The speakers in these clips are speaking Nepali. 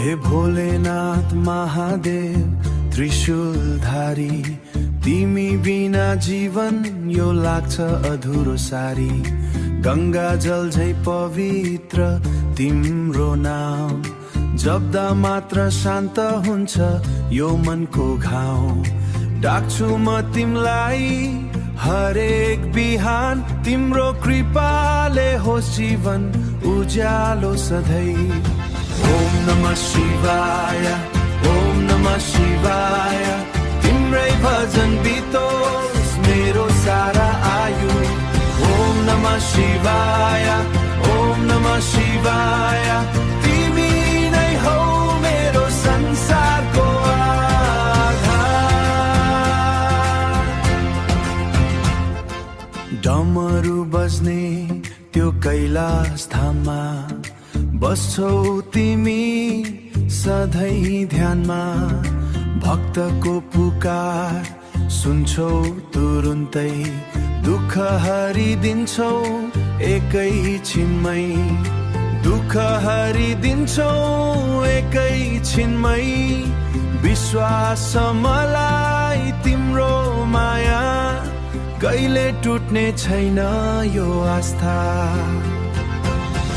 हे भोलेनाथ महादेव त्रिशूलधारी, तिमी बिना जीवन यो लाग्छ अधुरो सारी। गंगा जल झै पवित्र तिम्रो नाम, जप्दा मात्र शान्त हुन्छ यो मनको घाउ। डाक्छु म तिमलाई हरेक बिहान, तिम्रो कृपाले होस् जीवन उज्यालो सधैँ। ओम नमः शिवाय, ओम नमः शिवाय, तिम्रै भजन बितोस् मेरो सारा आयु। ओम नमः शिवाय, ओम नमः शिवाय, तिमी नै हौ मेरो संसारको आधार। डमरू बज्ने त्यो कैलाश धाममा बस्छौ तिमी सधैँ ध्यानमा। भक्तको पुकार सुन्छौ तुरुन्तै, दुःख हरिदिन्छौ एकै छिनमै। दुःख हरिदिन्छौ एकै छिनमै, विश्वास मलाई तिम्रो माया, कहिले टुट्ने छैन यो आस्था।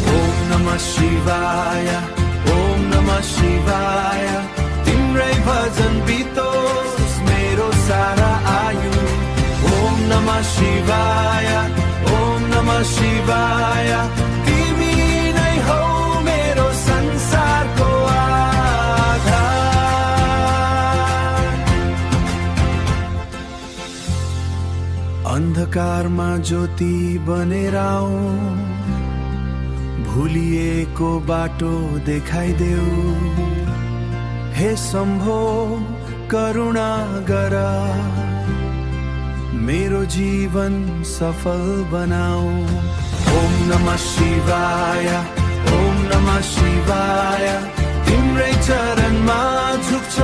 ओम नमः शिवाय, ओम नमः शिवाय, तिम्रै भजन बितोस् मेरो सारा आयु। ओम नमः शिवाय, ओम नमः शिवाय, तिमी नै हौ मेरो संसारको आधार। अन्धकारमा ज्योति बनेर आऊ, भुलिएको बाटो देखाइदेऊ। हे शम्भो करुणा गर, मेरो जीवन सफल बनाऊ। ओम नमः शिवाय, ओम नमः शिवाय, तिम्रै चरणमा झुक्छ